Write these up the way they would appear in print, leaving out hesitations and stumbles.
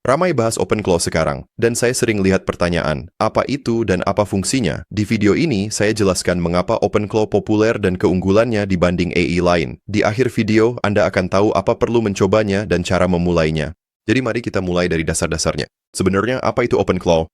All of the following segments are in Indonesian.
Ramai bahas OpenClaw sekarang, dan saya sering lihat pertanyaan, apa itu dan apa fungsinya? Di video ini, saya jelaskan mengapa OpenClaw populer dan keunggulannya dibanding AI lain. Di akhir video, Anda akan tahu apa perlu mencobanya dan cara memulainya. Jadi mari kita mulai dari dasar-dasarnya. Sebenarnya, apa itu OpenClaw?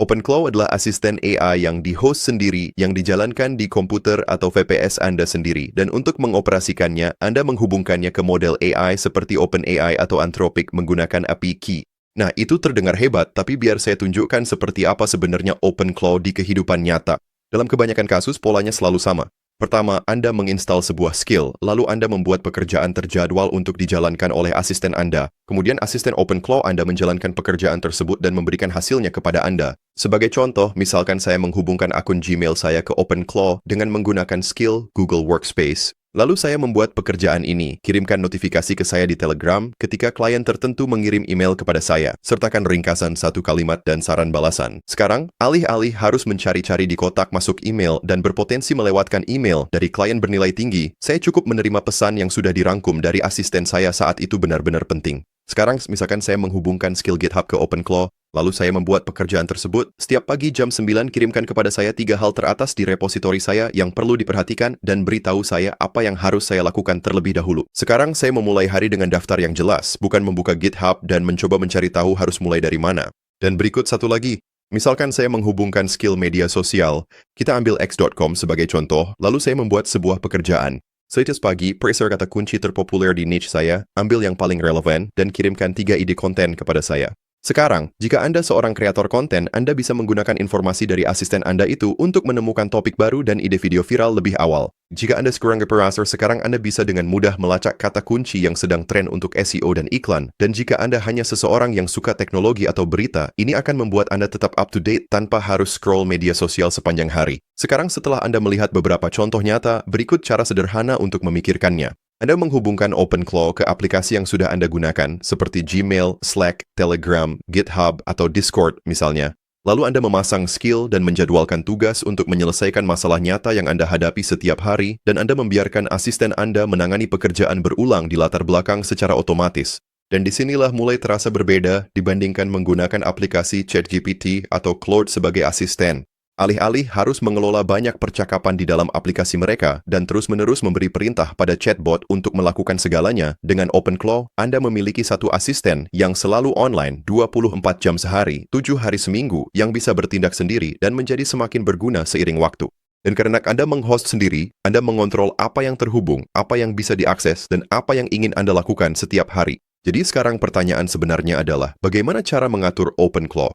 OpenClaw adalah asisten AI yang di-host sendiri yang dijalankan di komputer atau VPS Anda sendiri. Dan untuk mengoperasikannya, Anda menghubungkannya ke model AI seperti OpenAI atau Anthropic menggunakan API Key. Nah, itu terdengar hebat, tapi biar saya tunjukkan seperti apa sebenarnya OpenClaw di kehidupan nyata. Dalam kebanyakan kasus, polanya selalu sama. Pertama, Anda menginstal sebuah skill, lalu Anda membuat pekerjaan terjadwal untuk dijalankan oleh asisten Anda. Kemudian asisten OpenClaw Anda menjalankan pekerjaan tersebut dan memberikan hasilnya kepada Anda. Sebagai contoh, misalkan saya menghubungkan akun Gmail saya ke OpenClaw dengan menggunakan skill Google Workspace. Lalu saya membuat pekerjaan ini, kirimkan notifikasi ke saya di Telegram ketika klien tertentu mengirim email kepada saya, sertakan ringkasan satu kalimat dan saran balasan. Sekarang, alih-alih harus mencari-cari di kotak masuk email dan berpotensi melewatkan email dari klien bernilai tinggi, saya cukup menerima pesan yang sudah dirangkum dari asisten saya saat itu benar-benar penting. Sekarang, misalkan saya menghubungkan skill GitHub ke OpenClaw, lalu saya membuat pekerjaan tersebut, setiap pagi jam 9 kirimkan kepada saya 3 hal teratas di repositori saya yang perlu diperhatikan dan beritahu saya apa yang harus saya lakukan terlebih dahulu. Sekarang saya memulai hari dengan daftar yang jelas, bukan membuka GitHub dan mencoba mencari tahu harus mulai dari mana. Dan berikut satu lagi, misalkan saya menghubungkan skill media sosial, kita ambil x.com sebagai contoh, lalu saya membuat sebuah pekerjaan. Setiap pagi, periksa kata kunci terpopuler di niche saya, ambil yang paling relevan, dan kirimkan 3 ide konten kepada saya. Sekarang, jika Anda seorang kreator konten, Anda bisa menggunakan informasi dari asisten Anda itu untuk menemukan topik baru dan ide video viral lebih awal. Jika Anda seorang operator, sekarang Anda bisa dengan mudah melacak kata kunci yang sedang tren untuk SEO dan iklan. Dan jika Anda hanya seseorang yang suka teknologi atau berita, ini akan membuat Anda tetap up-to-date tanpa harus scroll media sosial sepanjang hari. Sekarang setelah Anda melihat beberapa contoh nyata, berikut cara sederhana untuk memikirkannya. Anda menghubungkan OpenClaw ke aplikasi yang sudah Anda gunakan, seperti Gmail, Slack, Telegram, GitHub, atau Discord misalnya. Lalu Anda memasang skill dan menjadwalkan tugas untuk menyelesaikan masalah nyata yang Anda hadapi setiap hari, dan Anda membiarkan asisten Anda menangani pekerjaan berulang di latar belakang secara otomatis. Dan disinilah mulai terasa berbeda dibandingkan menggunakan aplikasi ChatGPT atau Claude sebagai asisten. Alih-alih harus mengelola banyak percakapan di dalam aplikasi mereka dan terus-menerus memberi perintah pada chatbot untuk melakukan segalanya, dengan OpenClaw, Anda memiliki satu asisten yang selalu online 24 jam sehari, 7 hari seminggu, yang bisa bertindak sendiri dan menjadi semakin berguna seiring waktu. Dan karena Anda menghost sendiri, Anda mengontrol apa yang terhubung, apa yang bisa diakses, dan apa yang ingin Anda lakukan setiap hari. Jadi sekarang pertanyaan sebenarnya adalah, bagaimana cara mengatur OpenClaw?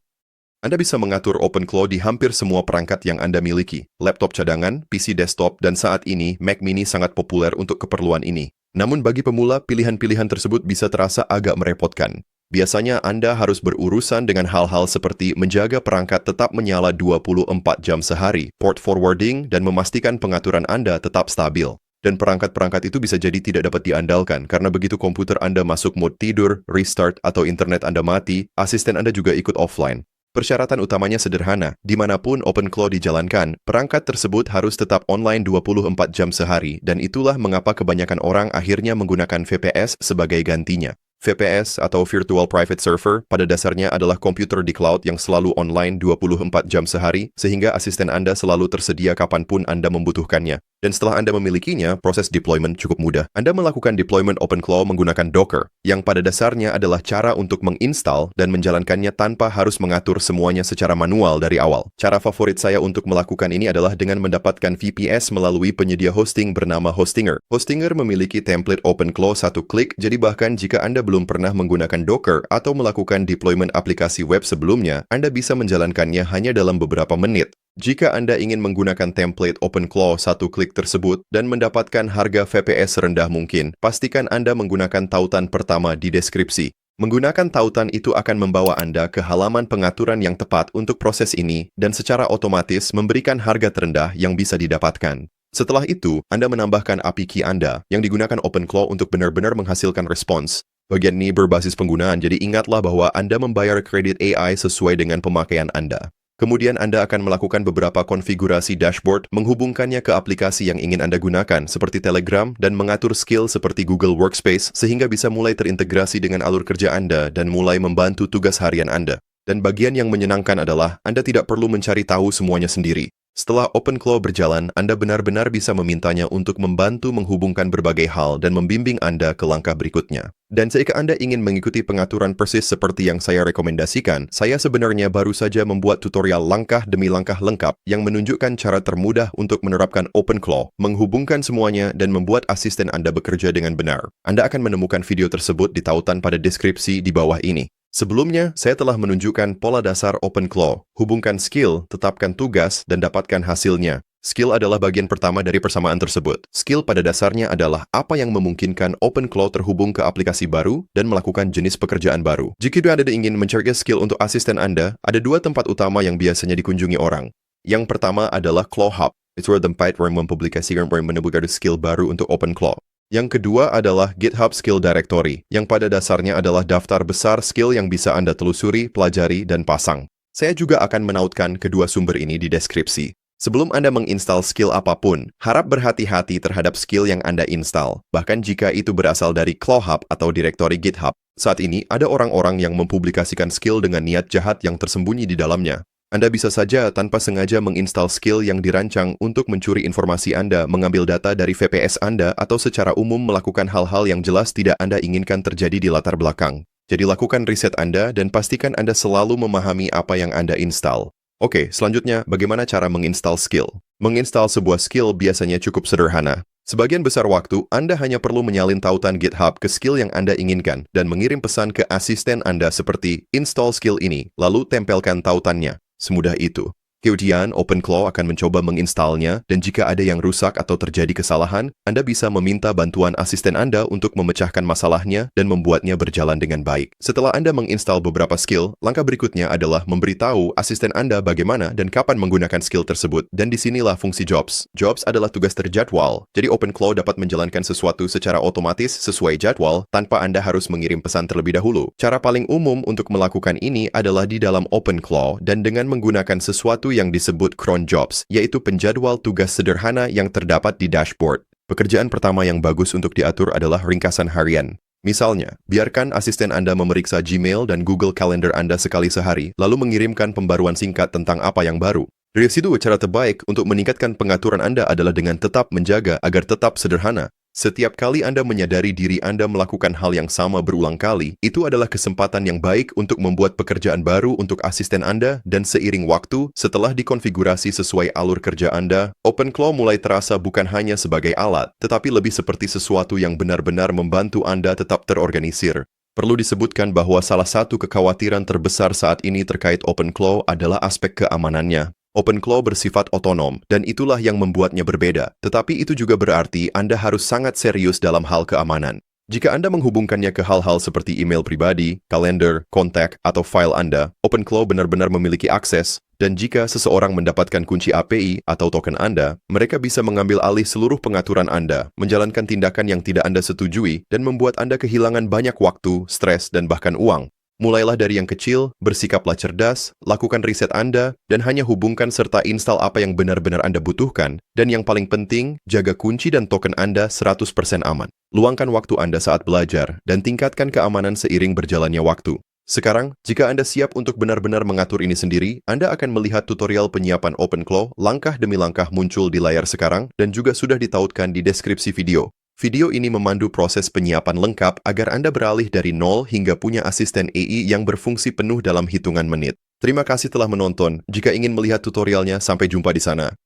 Anda bisa mengatur OpenClaw di hampir semua perangkat yang Anda miliki, laptop cadangan, PC desktop, dan saat ini Mac mini sangat populer untuk keperluan ini. Namun bagi pemula, pilihan-pilihan tersebut bisa terasa agak merepotkan. Biasanya Anda harus berurusan dengan hal-hal seperti menjaga perangkat tetap menyala 24 jam sehari, port forwarding, dan memastikan pengaturan Anda tetap stabil. Dan perangkat-perangkat itu bisa jadi tidak dapat diandalkan karena begitu komputer Anda masuk mode tidur, restart, atau internet Anda mati, asisten Anda juga ikut offline. Persyaratan utamanya sederhana, dimanapun OpenClaw dijalankan, perangkat tersebut harus tetap online 24 jam sehari, dan itulah mengapa kebanyakan orang akhirnya menggunakan VPS sebagai gantinya. VPS atau Virtual Private Server pada dasarnya adalah komputer di cloud yang selalu online 24 jam sehari, sehingga asisten Anda selalu tersedia kapanpun Anda membutuhkannya. Dan setelah Anda memilikinya, proses deployment cukup mudah. Anda melakukan deployment OpenClaw menggunakan Docker, yang pada dasarnya adalah cara untuk menginstal dan menjalankannya tanpa harus mengatur semuanya secara manual dari awal. Cara favorit saya untuk melakukan ini adalah dengan mendapatkan VPS melalui penyedia hosting bernama Hostinger. Hostinger memiliki template OpenClaw satu klik, jadi bahkan jika Anda belum pernah menggunakan Docker atau melakukan deployment aplikasi web sebelumnya, Anda bisa menjalankannya hanya dalam beberapa menit. Jika Anda ingin menggunakan template OpenClaw satu klik tersebut dan mendapatkan harga VPS rendah mungkin, pastikan Anda menggunakan tautan pertama di deskripsi. Menggunakan tautan itu akan membawa Anda ke halaman pengaturan yang tepat untuk proses ini dan secara otomatis memberikan harga terendah yang bisa didapatkan. Setelah itu, Anda menambahkan API Key Anda yang digunakan OpenClaw untuk benar-benar menghasilkan respons. Bagian ini berbasis penggunaan, jadi ingatlah bahwa Anda membayar kredit AI sesuai dengan pemakaian Anda. Kemudian Anda akan melakukan beberapa konfigurasi dashboard menghubungkannya ke aplikasi yang ingin Anda gunakan seperti Telegram dan mengatur skill seperti Google Workspace sehingga bisa mulai terintegrasi dengan alur kerja Anda dan mulai membantu tugas harian Anda. Dan bagian yang menyenangkan adalah Anda tidak perlu mencari tahu semuanya sendiri. Setelah OpenClaw berjalan, Anda benar-benar bisa memintanya untuk membantu menghubungkan berbagai hal dan membimbing Anda ke langkah berikutnya. Dan jika Anda ingin mengikuti pengaturan persis seperti yang saya rekomendasikan, saya sebenarnya baru saja membuat tutorial langkah demi langkah lengkap yang menunjukkan cara termudah untuk menerapkan OpenClaw, menghubungkan semuanya, dan membuat asisten Anda bekerja dengan benar. Anda akan menemukan video tersebut di tautan pada deskripsi di bawah ini. Sebelumnya, saya telah menunjukkan pola dasar OpenClaw. Hubungkan skill, tetapkan tugas, dan dapatkan hasilnya. Skill adalah bagian pertama dari persamaan tersebut. Skill pada dasarnya adalah apa yang memungkinkan OpenClaw terhubung ke aplikasi baru dan melakukan jenis pekerjaan baru. Jika Anda ingin mencari skill untuk asisten Anda, ada dua tempat utama yang biasanya dikunjungi orang. Yang pertama adalah Claw Hub. Itu tempat yang mempublikasikan dan menemukan skill baru untuk OpenClaw. Yang kedua adalah GitHub Skill Directory, yang pada dasarnya adalah daftar besar skill yang bisa Anda telusuri, pelajari, dan pasang. Saya juga akan menautkan kedua sumber ini di deskripsi. Sebelum Anda menginstal skill apapun, harap berhati-hati terhadap skill yang Anda install, bahkan jika itu berasal dari Claw Hub atau direktori GitHub. Saat ini, ada orang-orang yang mempublikasikan skill dengan niat jahat yang tersembunyi di dalamnya. Anda bisa saja tanpa sengaja menginstal skill yang dirancang untuk mencuri informasi Anda, mengambil data dari VPS Anda, atau secara umum melakukan hal-hal yang jelas tidak Anda inginkan terjadi di latar belakang. Jadi lakukan riset Anda dan pastikan Anda selalu memahami apa yang Anda install. Oke, selanjutnya bagaimana cara menginstal skill? Menginstal sebuah skill biasanya cukup sederhana. Sebagian besar waktu, Anda hanya perlu menyalin tautan GitHub ke skill yang Anda inginkan dan mengirim pesan ke asisten Anda seperti install skill ini, lalu tempelkan tautannya. Semudah itu. Kemudian, OpenClaw akan mencoba menginstalnya, dan jika ada yang rusak atau terjadi kesalahan, Anda bisa meminta bantuan asisten Anda untuk memecahkan masalahnya dan membuatnya berjalan dengan baik. Setelah Anda menginstal beberapa skill, langkah berikutnya adalah memberitahu asisten Anda bagaimana dan kapan menggunakan skill tersebut, dan disinilah fungsi Jobs. Jobs adalah tugas terjadwal, jadi OpenClaw dapat menjalankan sesuatu secara otomatis sesuai jadwal tanpa Anda harus mengirim pesan terlebih dahulu. Cara paling umum untuk melakukan ini adalah di dalam OpenClaw dan dengan menggunakan sesuatu yang disebut cron jobs, yaitu penjadwal tugas sederhana yang terdapat di dashboard. Pekerjaan pertama yang bagus untuk diatur adalah ringkasan harian. Misalnya, biarkan asisten Anda memeriksa Gmail dan Google Calendar Anda sekali sehari, lalu mengirimkan pembaruan singkat tentang apa yang baru. Dari situ, cara terbaik untuk meningkatkan pengaturan Anda adalah dengan tetap menjaga agar tetap sederhana. Setiap kali Anda menyadari diri Anda melakukan hal yang sama berulang kali, itu adalah kesempatan yang baik untuk membuat pekerjaan baru untuk asisten Anda, dan seiring waktu, setelah dikonfigurasi sesuai alur kerja Anda, OpenClaw mulai terasa bukan hanya sebagai alat, tetapi lebih seperti sesuatu yang benar-benar membantu Anda tetap terorganisir. Perlu disebutkan bahwa salah satu kekhawatiran terbesar saat ini terkait OpenClaw adalah aspek keamanannya. OpenClaw bersifat otonom, dan itulah yang membuatnya berbeda. Tetapi itu juga berarti Anda harus sangat serius dalam hal keamanan. Jika Anda menghubungkannya ke hal-hal seperti email pribadi, kalender, kontak, atau file Anda, OpenClaw benar-benar memiliki akses, dan jika seseorang mendapatkan kunci API atau token Anda, mereka bisa mengambil alih seluruh pengaturan Anda, menjalankan tindakan yang tidak Anda setujui, dan membuat Anda kehilangan banyak waktu, stres, dan bahkan uang. Mulailah dari yang kecil, bersikaplah cerdas, lakukan riset Anda, dan hanya hubungkan serta install apa yang benar-benar Anda butuhkan. Dan yang paling penting, jaga kunci dan token Anda 100% aman. Luangkan waktu Anda saat belajar, dan tingkatkan keamanan seiring berjalannya waktu. Sekarang, jika Anda siap untuk benar-benar mengatur ini sendiri, Anda akan melihat tutorial penyiapan OpenClaw langkah demi langkah muncul di layar sekarang, dan juga sudah ditautkan di deskripsi video. Video ini memandu proses penyiapan lengkap agar Anda beralih dari nol hingga punya asisten AI yang berfungsi penuh dalam hitungan menit. Terima kasih telah menonton. Jika ingin melihat tutorialnya, sampai jumpa di sana.